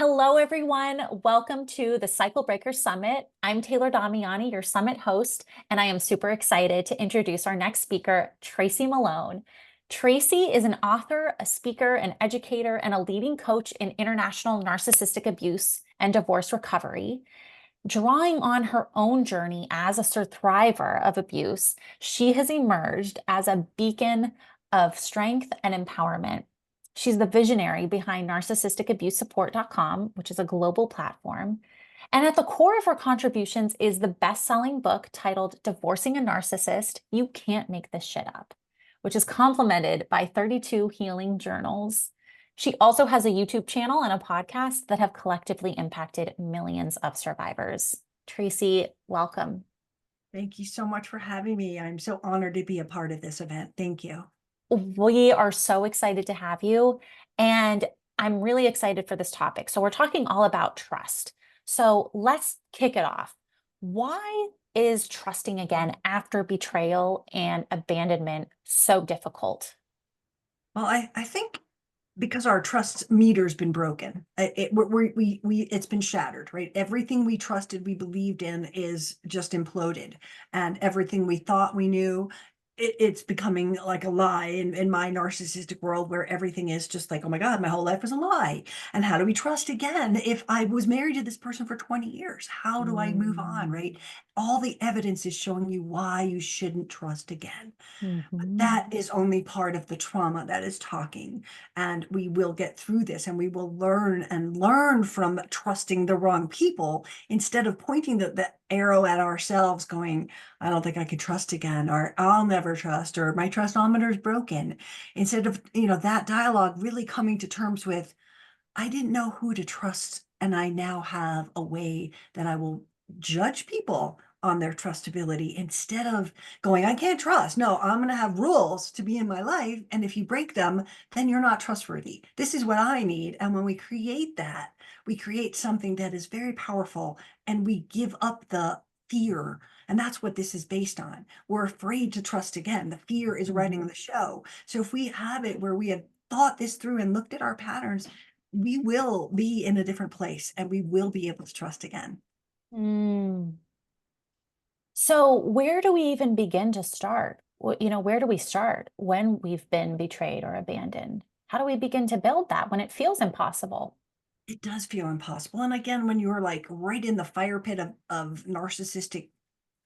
Hello, everyone. Welcome to the Cycle Breaker Summit. I'm Taylor Damiani, your summit host, and I am super excited to introduce our next speaker, Tracy Malone. Tracy is an author, a speaker, an educator, and a leading coach in international narcissistic abuse and divorce recovery. Drawing on her own journey as a survivor of abuse, she has emerged as a beacon of strength and empowerment. She's the visionary behind narcissisticabusesupport.com, which is a global platform. And at the core of her contributions is the best-selling book titled Divorcing a Narcissist, You Can't Make This Shit Up, which is complemented by 32 healing journals. She also has a YouTube channel and a podcast that have collectively impacted millions of survivors. Tracy, welcome. Thank you so much for having me. I'm so honored to be a part of this event. Thank you. We are so excited to have you, and I'm really excited for this topic. So we're talking all about trust. So let's kick it off. Why is trusting again after betrayal and abandonment so difficult? Well, I think because our trust meter's been broken, it's been shattered, right? Everything we trusted, we believed in is just imploded, and everything we thought we knew, it's becoming like a lie in my narcissistic world where everything is just like, oh my God, my whole life was a lie. And how do we trust again? If I was married to this person for 20 years, how do I move on, right? All the evidence is showing you why you shouldn't trust again. Mhm. That is only part of the trauma that is talking. And we will get through this and we will learn and learn from trusting the wrong people instead of pointing the arrow at ourselves going, I don't think I could trust again, or I'll never trust, or my trustometer is broken. Instead of, that dialogue really coming to terms with, I didn't know who to trust. And I now have a way that I will judge people on their trustability instead of going, I can't trust. No, I'm going to have rules to be in my life. And if you break them, then you're not trustworthy. This is what I need. And when we create that, we create something that is very powerful and we give up the fear. And that's what this is based on. We're afraid to trust again. The fear is running Mhm. the show. So if we have it where we have thought this through and looked at our patterns, we will be in a different place and we will be able to trust again. Mm. So where do we even begin to start? Where do we start when we've been betrayed or abandoned? How do we begin to build that when it feels impossible? It does feel impossible. And again, when you're like right in the fire pit of narcissistic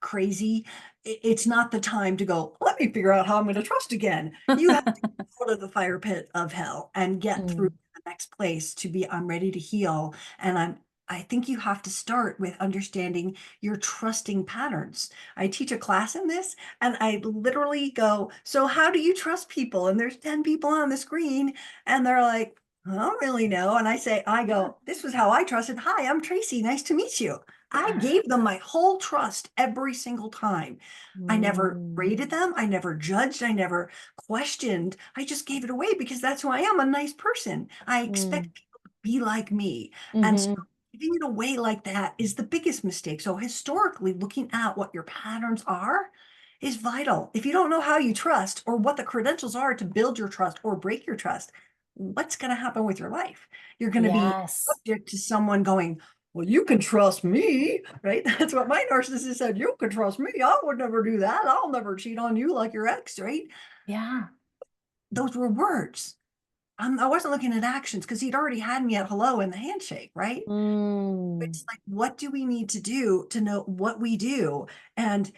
crazy, it's not the time to go, let me figure out how I'm going to trust again. You have to get out of the fire pit of hell and get through Mm. the next place to be, I'm ready to heal. And I think you have to start with understanding your trusting patterns. I teach a class in this and I literally go, so how do you trust people? And there's 10 people on the screen and they're like, I don't really know. And I go, this was how I trusted. Hi, I'm Tracy. Nice to meet you. I gave them my whole trust every single time. I never Mm. rated them. I never judged. I never questioned. I just gave it away because that's who I am, a nice person. I Mm. expect people to be like me. And so Mhm. giving it away like that is the biggest mistake. So historically, looking at what your patterns are is vital. If you don't know how you trust or what the credentials are to build your trust or break your trust, what's going to happen with your life? You're going to be Yes. subject to someone going, well, you can trust me, right? That's what my narcissist said. You can trust me. I would never do that. I'll never cheat on you like your ex, right? Yeah. Those were words. I wasn't looking at actions because he'd already had me at hello in the handshake, right? Mm. It's like, what do we need to do to know what we do? And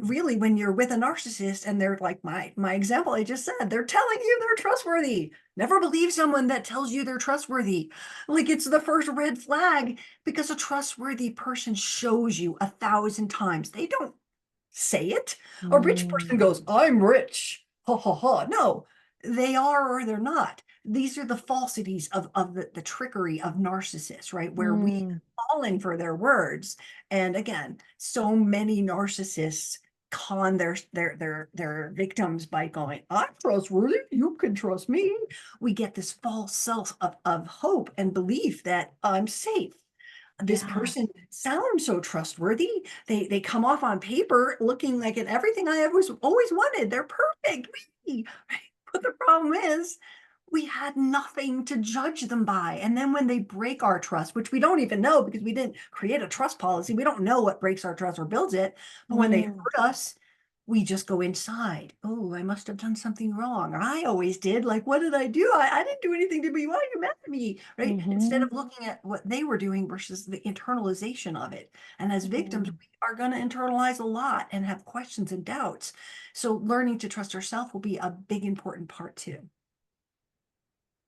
really, when you're with a narcissist and they're like my example I just said, they're telling you they're trustworthy. Never believe someone that tells you they're trustworthy. Like it's the first red flag because a trustworthy person shows you 1,000 times. They don't say it. A rich person Mm. goes, I'm rich. Ha ha ha. No, they are or they're not. These are the falsities of the trickery of narcissists, right? Where we Mm. fallen for their words. And again, so many narcissists con their victims by going, I'm trustworthy, you can trust me. We get this false self of hope and belief that I'm safe. This Yeah. person sounds so trustworthy. They come off on paper looking like an everything I always wanted. They're perfect. Whee! But the problem is we had nothing to judge them by. And then when they break our trust, which we don't even know because we didn't create a trust policy, we don't know what breaks our trust or builds it. But when they Mm, hurt us, we just go inside. Oh, I must have done something wrong. Or I always did. Like, what did I do? I didn't do anything to be. Why are you mad at me? Right? Instead mm-hmm, of looking at what they were doing versus the internalization of it. And as victims, mm. we are going to internalize a lot and have questions and doubts. So learning to trust ourselves will be a big important part too.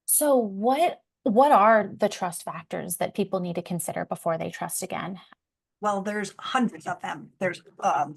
So what are the trust factors that people need to consider before they trust again? Well, there's hundreds of them. There's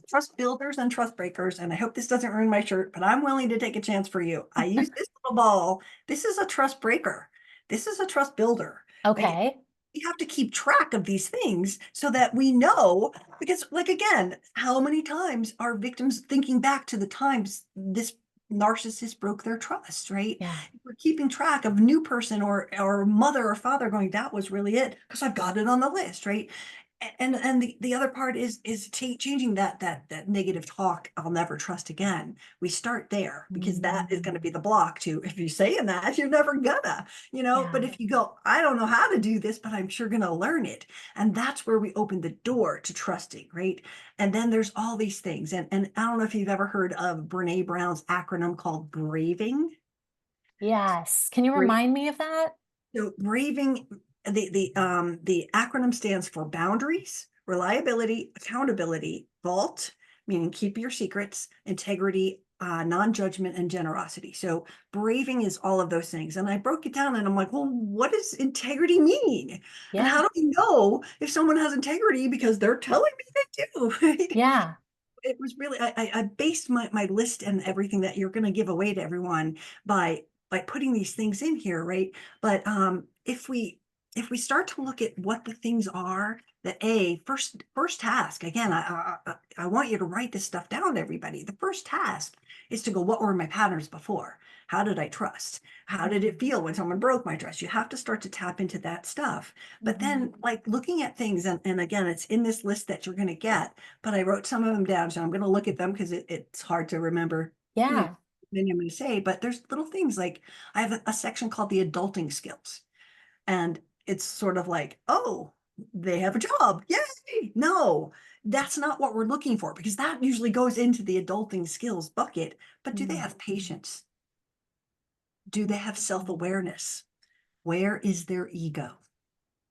trust builders and trust breakers. And I hope this doesn't ruin my shirt, but I'm willing to take a chance for you. I use this little ball. This is a trust breaker. This is a trust builder, right? Okay. We have to keep track of these things so that we know, because like, again, how many times are victims thinking back to the times this narcissist broke their trust, right? Yeah. We're keeping track of a new person or mother or father going, that was really it, because I've got it on the list, right? And the other part is changing that negative talk, I'll never trust again. We start there because that is going to Mm, be the block to, if you're saying that, you're never gonna, but yeah. if you go, I don't know how to do this, but I'm sure gonna learn it. And that's where we open the door to trusting, right? And then there's all these things. And I don't know if you've ever heard of Brene Brown's acronym called BRAVING. Yes. Can you remind me of that? So braving the acronym stands for boundaries, reliability, accountability, vault, meaning keep your secrets, integrity, non-judgment, and generosity. So braving is all of those things. And I broke it down and I'm like, well, what does integrity mean? And Yeah. how do we know if someone has integrity because they're telling me they do, right? Yeah. It was really, I based my list and everything that you're going to give away to everyone by putting these things in here, right? But if we start to look at what the things are, that a first task, again, I want you to write this stuff down, everybody. The first task is to go, what were my patterns before? How did I trust? How did it feel when someone broke my trust? You have to start to tap into that stuff. But Mhm. then, like, looking at things, and again, it's in this list that you're going to get, but I wrote some of them down, so I'm going to look at them because it's hard to remember, Yeah. many I'm going to say. But there's little things like I have a section called the adulting skills, and it's sort of like, oh, they have a job, yay! No, that's not what we're looking for because that usually goes into the adulting skills bucket. But do they Mm. have patience? Do they have self-awareness? Where is their ego?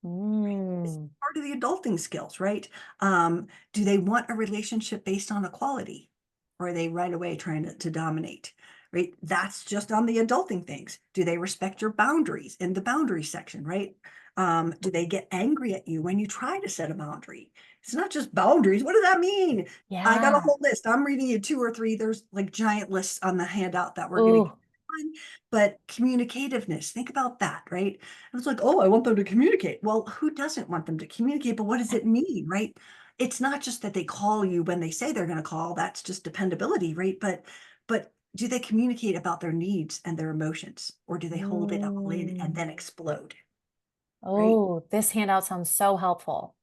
It's Mm. part of the adulting skills, right? Do they want a relationship based on equality? Or are they right away trying to dominate? Right? That's just on the adulting things. Do they respect your boundaries in the boundary section, right? Do they get angry at you when you try to set a boundary? It's not just boundaries. What does that mean? I got a Yeah. whole list. I'm reading you two or three. There's like giant lists on the handout that we're going to get Ooh. on. But communicativeness, think about that, right? It's like, oh, I want them to communicate. Well, who doesn't want them to communicate? But what does it mean, right? It's not just that they call you when they say they're going to call. That's just dependability, right? But do they communicate about their needs and their emotions, or do they hold it all in and Mm. then explode, right? Oh, this handout sounds so helpful.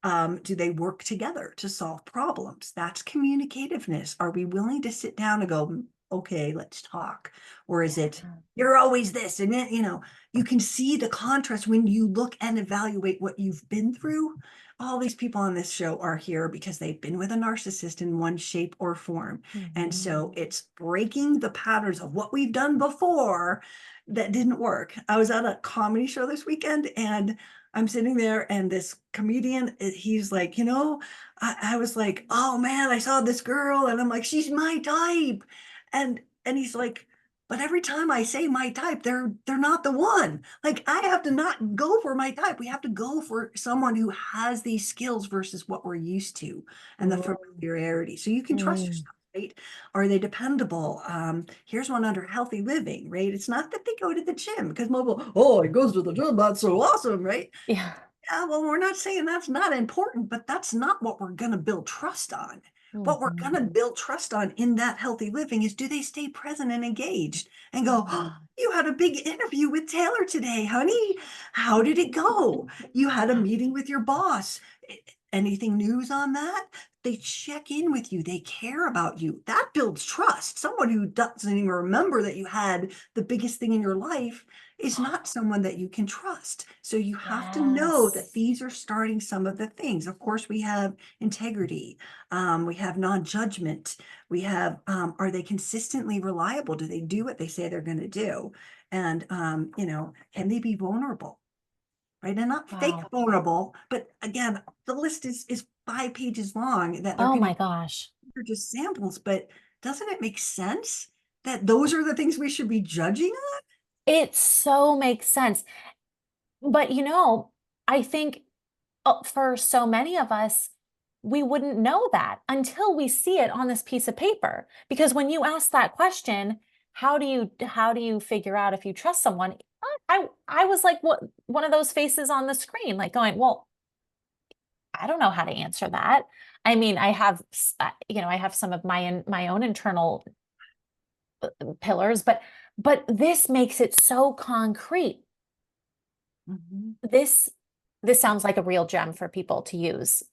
Do they work together to solve problems? That's communicativeness. Are we willing to sit down and go, okay, let's talk? Or is it, Yeah. you're always this? And then, you can see the contrast when you look and evaluate what you've been through. All these people on this show are here because they've been with a narcissist in one shape or form. And Mhm. so it's breaking the patterns of what we've done before that didn't work. I was at a comedy show this weekend and I'm sitting there and this comedian, he's like, I was like, oh man, I saw this girl and I'm like, she's my type. And he's like, but every time I say my type, they're not the one. Like I have to not go for my type. We have to go for someone who has these skills versus what we're used to and the Ooh. familiarity. So you can trust Mm. yourself, right? Are they dependable? Here's one under healthy living, right? It's not that they go to the gym because mobile, oh, he goes to the gym, that's so awesome, right? Yeah. Yeah, well, we're not saying that's not important, but that's not what we're going to build trust on. What we're going to Mhm. build trust on in that healthy living is, do they stay present and engaged and go, oh, Mm. you had a big interview with Taylor today, honey. How did it go? You had a Yeah. meeting with your boss. Anything news on that? they check in with you, they care about you. That builds trust. Someone who doesn't even remember that you had the biggest thing in your life is not someone that you can trust. So you have to know that Yes. these are starting some of the things. Of course, we have integrity, we have non-judgment, we have, are they consistently reliable? Do they do what they say they're going to do? And, can they be vulnerable? Right? And not fake Wow. vulnerable, but again, the list is 5 pages long that they're Oh going my to gosh. are just samples, but doesn't it make sense that those are the things we should be judging on? It so makes sense. But I think for so many of us, we wouldn't know that until we see it on this piece of paper. Because when you ask that question, how do you figure out if you trust someone? I was like what one of those faces on the screen, like going, well, I don't know how to answer that. I mean, I have some of my own internal pillars, but this makes it so concrete. Mhm. This this sounds like a real gem for people to use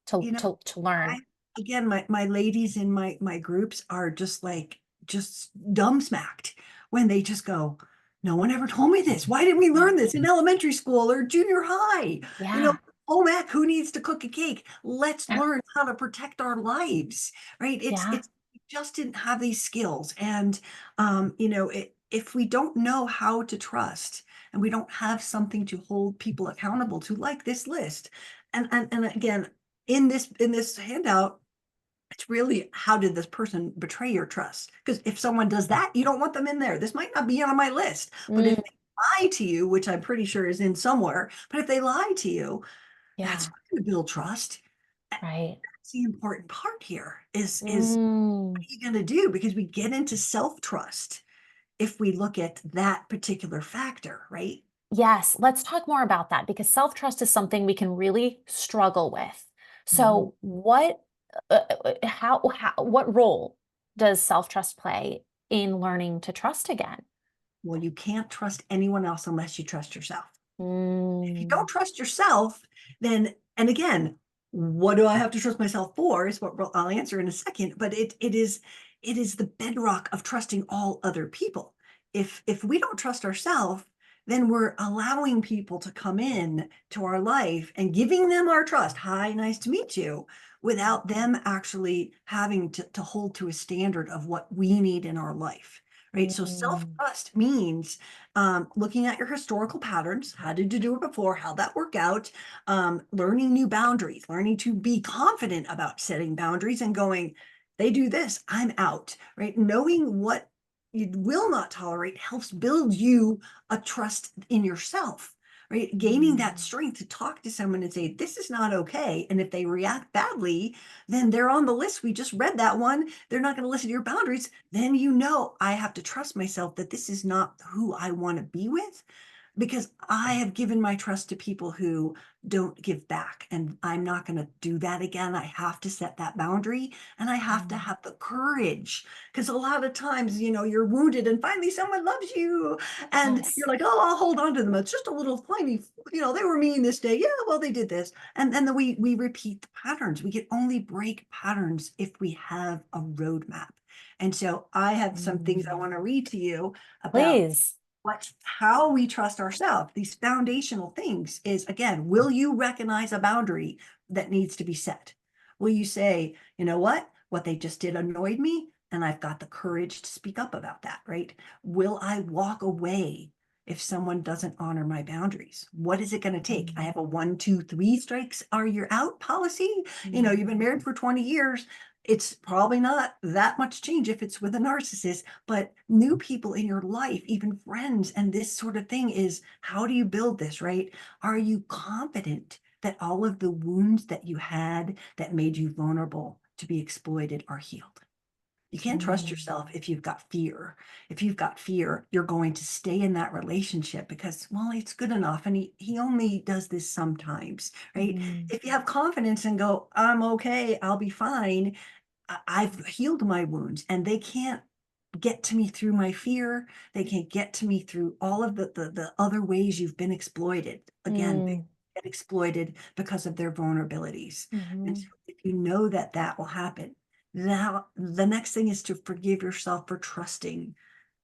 to You know, to learn. I again, my ladies in my groups are just like just dumbsmacked when they just go, no one ever told me this. Why didn't we Yeah. learn this in elementary school or junior high? You know, Yeah. oh Mac, who needs to cook a cake? Let's learn how to protect our lives, right? Yeah. It's we just didn't have these skills. And if we don't know how to trust and we don't have something to hold people accountable to, like this list, and again, in this handout, it's really how did this person betray your trust? Because if someone does that, you don't want them in there. This might not be on my list, but if Mm, they lie to you, which I'm pretty sure is in somewhere, but if they lie to you, that's yeah. not going to build trust. Right. That's the important part here is what Mm. are you going to do? Because we get into self-trust if we look at that particular factor, right? Yes, let's talk more about that because self-trust is something we can really struggle with. Mhm. So, what role does self-trust play in learning to trust again? Well, you can't trust anyone else unless you trust yourself. If you don't Mm, trust yourself, then, and again, what do I have to trust myself for is what I'll answer in a second, but it is the bedrock of trusting all other people. If we don't trust ourselves, then we're allowing people to come in to our life and giving them our trust. Hi, nice to meet you, without them actually having to hold to a standard of what we need in our life. Right. So mm, self-trust means looking at your historical patterns. How did you do it before? How'd that work out? Learning new boundaries, learning to be confident about setting boundaries and going, they do this, I'm out, right? Knowing what you will not tolerate helps build you a trust in yourself, right? Gaining that mm. strength to talk to someone and say, this is not okay. And if they react badly, then they're on the list. We just read that one. They're not going to listen to your boundaries. Then I have to trust myself that this is not who I want to be with because I have given my trust to people who don't give back. And I'm not going to do that again. I have to set that boundary and I have to Mm. have the courage because a lot of times, you're wounded and finally someone loves you and you're Yes. like, oh, I'll hold on to them. It's just a little tiny, they were mean this day. Yeah, well, they did this. And then we repeat the patterns. We can only break patterns if we have a roadmap. And so I have some things I Mm. want to read to you about Please. how we trust ourselves. These foundational things is, again, will you recognize a boundary that needs to be set? Will you say, you know what they just did annoyed me and I've got the courage to speak up about that, right? Will I walk away if someone doesn't honor my boundaries? What is it going to take? I Mm, have a 1, 2, 3 strikes are you're out policy. mm, You've been married for 20 years. It's probably not that much change if it's with a narcissist, but new people in your life, even friends, and this sort of thing is how do you build this, right? Are you confident that all of the wounds that you had that made you vulnerable to be exploited are healed? You can't trust mm, yourself if you've got fear. If you've got fear, you're going to stay in that relationship because, well, it's good enough. And he only does this sometimes, right? mm, If you have confidence and go, I'm okay, I'll be fine. I've healed my wounds and they can't get to me through my fear. They can't get to me through all of the other ways you've been exploited. Again, mm. get exploited because of their vulnerabilities. And so Mhm. if you know that that will happen, now the next thing is to forgive yourself for trusting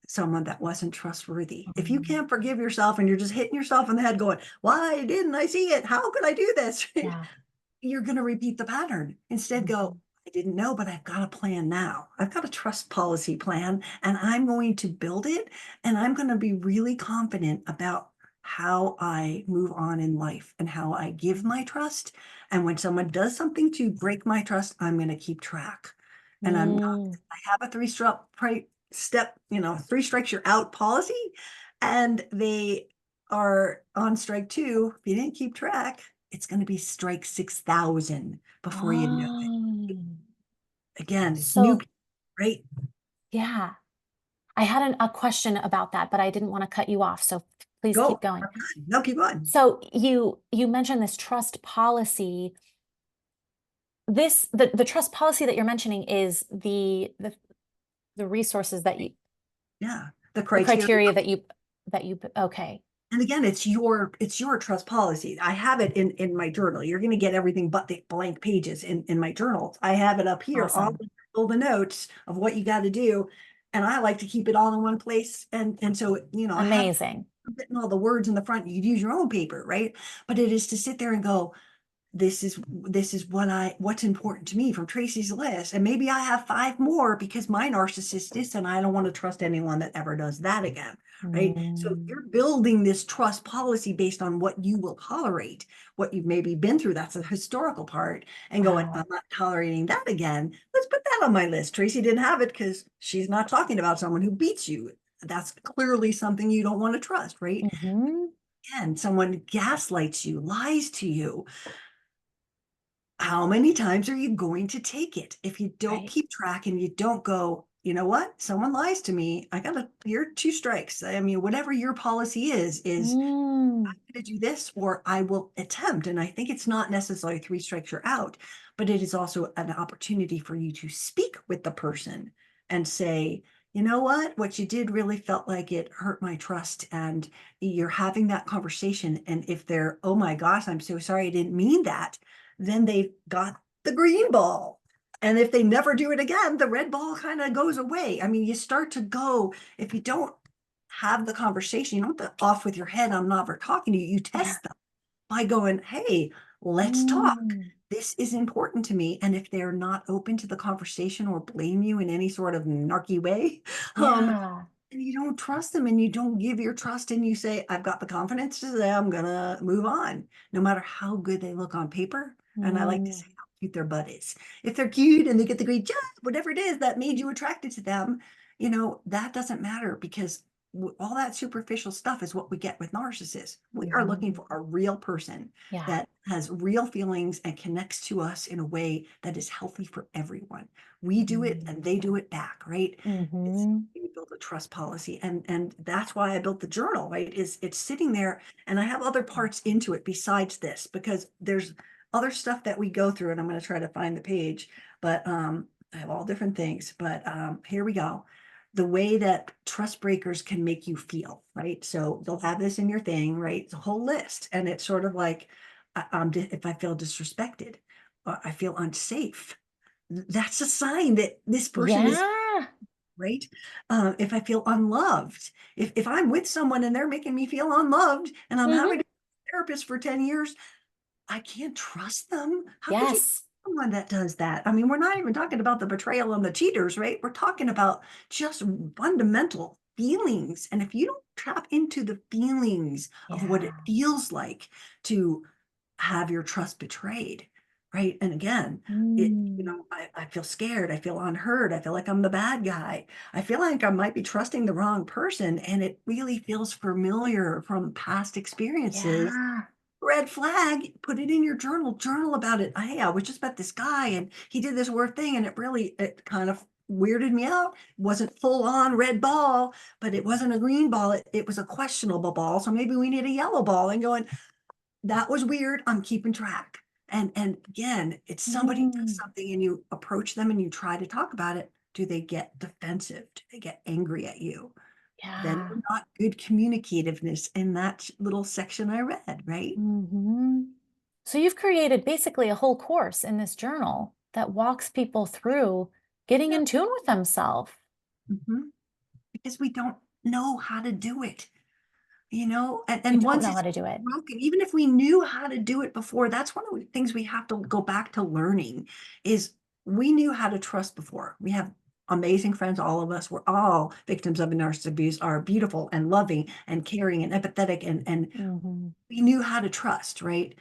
someone that wasn't trustworthy. If you Mhm. can't forgive yourself and you're just hitting yourself in the head going, why didn't I see it? How could I do this? Yeah. You're going to repeat the pattern. Instead, go, Mhm. I didn't know, but I've got a plan now. I've got a trust policy plan and I'm going to build it. And I'm going to be really confident about how I move on in life and how I give my trust. And when someone does something to break my trust, I'm going to keep track. And I'm not, Mm. I have a step, three strikes you're out policy. And they are on strike two. If you didn't keep track, it's going to be strike 6,000 before you know it. Oh. Again, it's new, So, right? yeah, I had a question about that, but I didn't want to cut you off. So please keep Go. going. I'm done. No, keep going. So you mentioned this trust policy. The trust policy that you're mentioning is the resources that you Yeah. The the criteria. criteria that you okay. And again, it's your trust policy. I have it in my journal. You're going to get everything but the blank pages in my journal. I have it up here, Awesome. all the notes of what you got to do. And I like to keep it all in one place. And so, I have Amazing. written all the words in the front. You'd use your own paper, right? But it is to sit there and go, this is what's important to me from Tracy's list. And maybe I have five more because my narcissist is, and I don't want to trust anyone that ever does that again. Right. So Mm, you're building this trust policy based on what you will tolerate, what you've maybe been through. That's a historical part, and going, I'm wow. not tolerating that again. Let's put that on my list. Tracy didn't have it because she's not talking about someone who beats you. That's clearly something you don't want to trust, right? Mhm. And someone gaslights you, lies to you, how many times are you going to take it? If you don't Right. keep track and you don't go, you know what? Someone lies to me. You're two strikes. I mean, whatever your policy is Mm, I'm going to do this or I will attempt. And I think it's not necessarily three strikes you're out, but it is also an opportunity for you to speak with the person and say, you know what you did really felt like it hurt my trust. And you're having that conversation. And if they're, oh my gosh, I'm so sorry, I didn't mean that, then they've got the green ball. And if they never do it again, the red ball kind of goes away. I mean, you start to go, if you don't have the conversation, you don't have to off with your head, I'm never talking to you. You yeah. test them by going, hey, let's talk. Mm, This is important to me. And if they're not open to the conversation or blame you in any sort of narky way, yeah. and you don't trust them and you don't give your trust and you say, I've got the confidence to say I'm gonna move on, no matter how good they look on paper. And I like to Mm, say how cute their butt is. If they're cute and they get the great job, whatever it is that made you attracted to them, that doesn't matter because all that superficial stuff is what we get with narcissists. We are mhm. looking for a real person Yeah. that has real feelings and connects to us in a way that is healthy for everyone. We do it Mm, and they do it back, right? It's mhm. you build a trust policy. And that's why I built the journal, right? Is it's sitting there and I have other parts into it besides this because there's other stuff that we go through and I'm going to try to find the page, but I have all different things, but here we go. The way that trust breakers can make you feel, right? So they'll have this in your thing, right? It's a whole list. And it's sort of like, if I feel disrespected, I feel unsafe, that's a sign that this person is Yeah. right. If I feel unloved, if I'm with someone and they're making me feel unloved and I'm Mhm. having a therapist for 10 years, I can't trust them. How could you trust Yes. someone that does that? I mean, we're not even talking about the betrayal and the cheaters, right? We're talking about just fundamental feelings. And if you don't tap into the feelings of what it Yeah. feels like to have your trust betrayed, right? And again, Mm, I feel scared. I feel unheard. I feel like I'm the bad guy. I feel like I might be trusting the wrong person. And it really feels familiar from past experiences. yeah. Red flag, put it in your journal about it. Hey, I was just met this guy and he did this weird thing and it kind of weirded me out. It wasn't full on red ball, but it wasn't a green ball. It was a questionable ball. So maybe we need a yellow ball and going, that was weird. I'm keeping track. And again, it's somebody does Mm, something and you approach them and you try to talk about it. Do they get defensive? Do they get angry at you? then Yeah. we're not good communicativeness in that little section I read, right? Hmm. So you've created basically a whole course in this journal that walks people through getting Yeah. in tune with themselves. Mhm. Because we don't know how to do it, You and don't once know how it's to do it. broken, even if we knew how to do it before, that's one of the things we have to go back to learning is we knew how to trust before. We have amazing friends, all of us. We're all victims of narcissistic abuse, are beautiful and loving and caring and empathetic, and Hmm. we knew how to trust, right?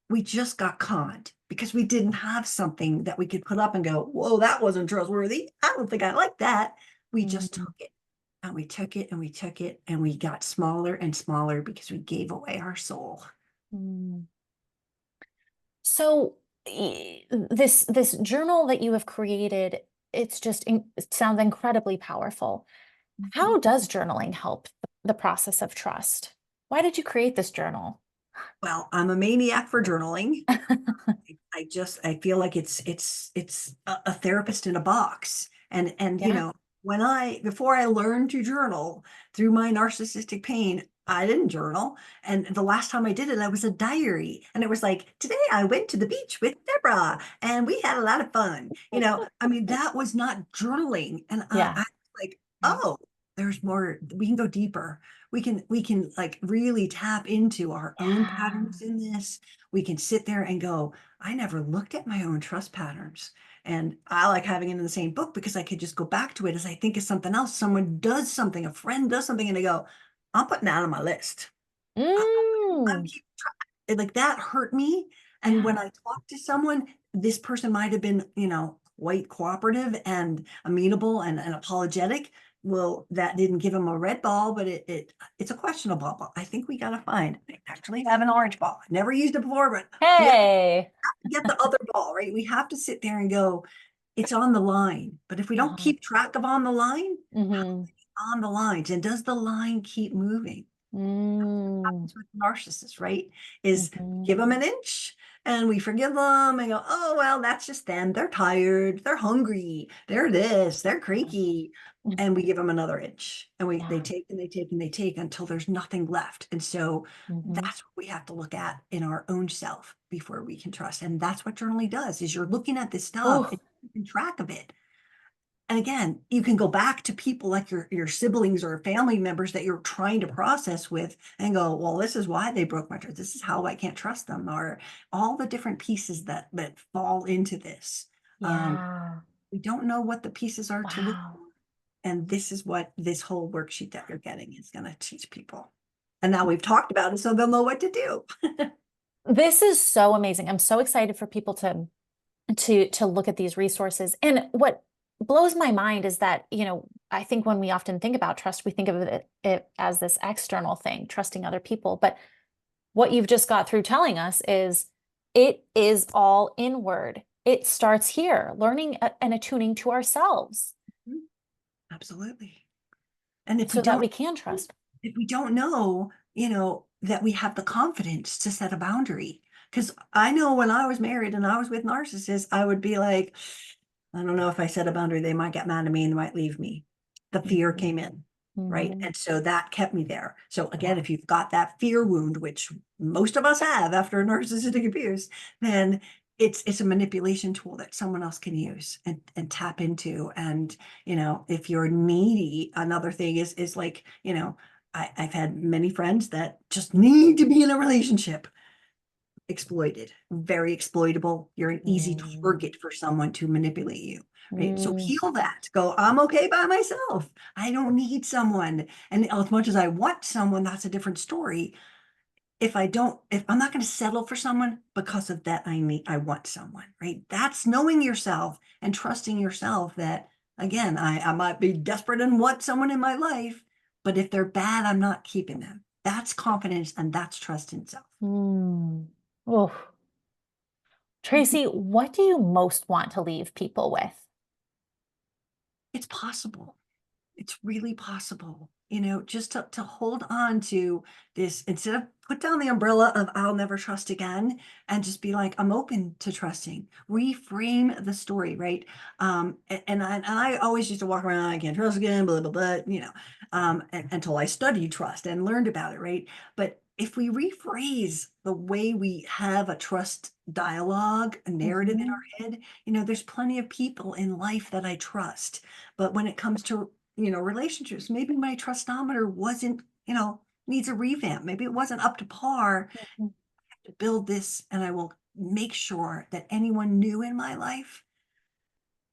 We just got conned because we didn't have something that we could put up and go, whoa, that wasn't trustworthy. I don't think I like that. We just Hmm. took it and we took it and we took it and we got smaller and smaller because we gave away our soul. So this journal that you have created, it sounds incredibly powerful. Mhm. How does journaling help the process of trust? Why did you create this journal? Well, I'm a maniac for journaling. I feel like it's a therapist in a box. And Yeah. when I before I learned to journal through my narcissistic pain, I didn't journal. And the last time I did it, I was a diary. And it was like, today I went to the beach with Deborah and we had a lot of fun. I mean, that was not journaling. And Yeah. I like, oh, there's more, we can go deeper. We can like really tap into our own Yeah. patterns in this. We can sit there and go, I never looked at my own trust patterns. And I like having it in the same book because I could just go back to it as I think of something else. Someone does something, a friend does something, and I go, I'm putting that on my list. I'm Mm. keep like that hurt me. And Yeah. when I talk to someone, this person might have been, quite cooperative and amenable and apologetic. Well, that didn't give him a red ball, but it's a questionable ball. I think we gotta find. I actually have an orange ball. I never used it before, but we have to Hey. get the other ball, right? We have to sit there and go, it's on the line. But if we don't Uh-huh. keep track of on the line, how Hmm. on the lines, and does the line keep moving? Mm. Happens with narcissists, right? Is Hmm. give them an inch and we forgive them and go, oh, well, that's just them. They're tired. They're hungry. They're this. They're cranky. And we give them another inch and they Yeah. take and they take and they take until there's nothing left. And so Hmm. that's what we have to look at in our own self before we can trust. And that's what journaling does is you're looking at this stuff Oh, and keeping track of it. And again, you can go back to people like your siblings or family members that you're trying to process with and go, well, this is why they broke my trust. This is how I can't trust them, or all the different pieces that fall into this. Um, yeah. we don't know what the pieces are to look for. Wow. And this is what this whole worksheet that you're getting is going to teach people. And now we've talked about it, so they'll know what to do. This is so amazing. I'm so excited for people to look at these resources. And what blows my mind is that, I think when we often think about trust, we think of it as this external thing, trusting other people. But what you've just got through telling us is it is all inward. It starts here, learning and attuning to ourselves Absolutely. And so that we can trust. if we don't know, that we have the confidence to set a boundary. Because I know when I was married and I was with narcissists, I would be like, I don't know if I set a boundary, they might get mad at me and they might leave me. The fear Mhm. came in, right? Mhm. And so that kept me there. So again, Yeah. if you've got that fear wound, which most of us have after narcissistic abuse, then it's a manipulation tool that someone else can use and tap into. And if you're needy, another thing is like, I've had many friends that just need to be in a relationship, exploited, very exploitable. You're an easy Mm. target for someone to manipulate you, right? So Mm. heal that. Go, I'm okay by myself. I don't need someone. And as much as I want someone, that's a different story. If I'm not going to settle for someone because of that, I want someone, right? That's knowing yourself and trusting yourself that, again, I might be desperate and want someone in my life, but if they're bad, I'm not keeping them. That's confidence and that's trust in self. Mm. Oh, Mhm. Tracy, what do you most want to leave people with? It's possible. It's really possible, just to hold on to this instead of put down the umbrella of I'll never trust again and just be like, I'm open to trusting. Reframe the story, right? And I always used to walk around, I can't trust again, blah, blah, blah, until I studied trust and learned about it, right? But if we rephrase the way we have a trust dialogue, a narrative in Mhm. our head, there's plenty of people in life that I trust. But when it comes to relationships, maybe my trustometer wasn't, needs a revamp. Maybe it wasn't up to par Mhm. to build this, and I will make sure that anyone new in my life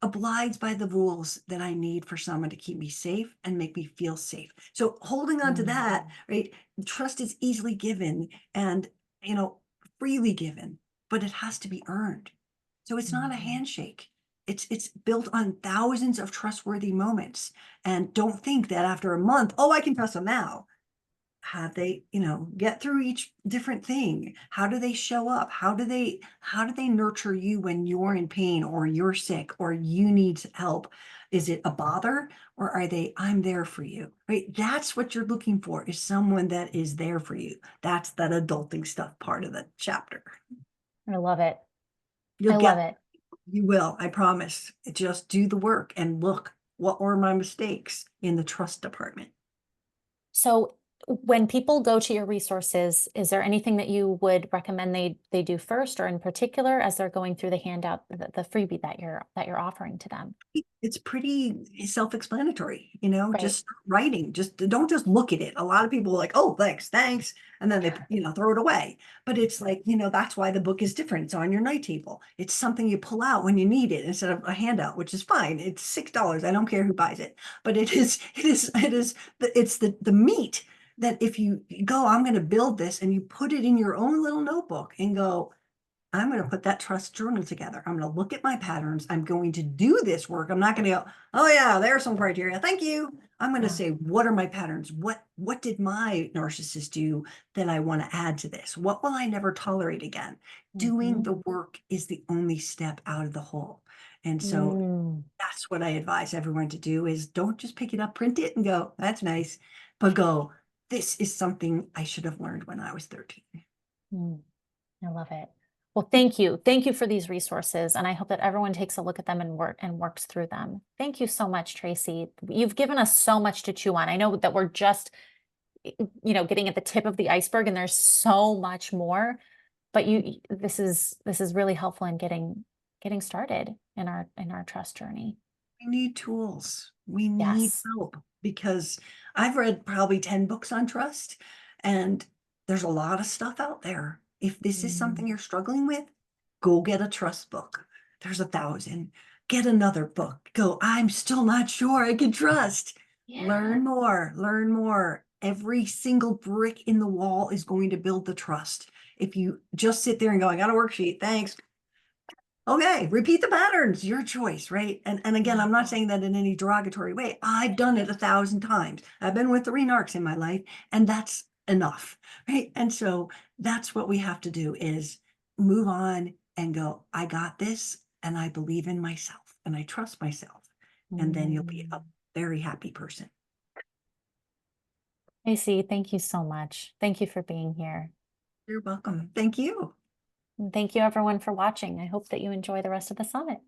obliges by the rules that I need for someone to keep me safe and make me feel safe. So holding on to that, right? Trust is easily given and, you know, freely given, but it has to be earned. So it's not a Mhm. handshake. It's built on thousands of trustworthy moments. And don't think that after a month, oh, I can trust them now. Have they, get through each different thing? How do they show up? How do they nurture you when you're in pain or you're sick or you need help? Is it a bother, or are they, I'm there for you, right? That's what you're looking for, is someone that is there for you. That's that adulting stuff part of the chapter. I love it. You'll I love get, it. you will, I promise. Just do the work and look, what were my mistakes in the trust department? So when people go to your resources, is there anything that you would recommend they do first, or in particular as they're going through the handout, the freebie that you're offering to them? It's pretty self-explanatory, Right. just start writing. Just don't just look at it. A lot of people are like, oh, thanks. And then they, throw it away. But it's like, that's why the book is different. It's on your night table. It's something you pull out when you need it instead of a handout, which is fine. It's $6. I don't care who buys it. But it's the meat that if you go, I'm going to build this, and you put it in your own little notebook and go, I'm going to put that trust journal together. I'm going to look at my patterns. I'm going to do this work. I'm not going to go, oh yeah, there's some criteria. Thank you. I'm going to Yeah. say, what are my patterns? What did my narcissist do that I want to add to this? What will I never tolerate again? Doing Mhm. the work is the only step out of the hole. And so Mm. that's what I advise everyone to do, is don't just pick it up, print it and go, that's nice, but go, this is something I should have learned when I was 13. Mm. I love it. Well, thank you. Thank you for these resources, and I hope that everyone takes a look at them and works through them. Thank you so much, Tracy. You've given us so much to chew on. I know that we're just, getting at the tip of the iceberg, and there's so much more. But this is really helpful in getting started in our trust journey. We need tools. We need Yes. help, because I've read probably 10 books on trust, and there's a lot of stuff out there. If this is Mm. something you're struggling with, go get a trust book. There's 1,000. Get another book. Go, I'm still not sure I can trust. Yeah. Learn more, learn more. Every single brick in the wall is going to build the trust. If you just sit there and go, I got a worksheet, thanks. Okay, repeat the patterns, your choice, right? And again, Yeah. I'm not saying that in any derogatory way. I've done it 1,000 times. I've been with 3 narcs in my life, and that's enough, right? And so that's what we have to do, is move on and go, I got this, and I believe in myself, and I trust myself. And then you'll be a Mm. very happy person. Tracy, thank you so much. Thank you for being here. You're welcome. Thank you. And thank you everyone for watching. I hope that you enjoy the rest of the summit.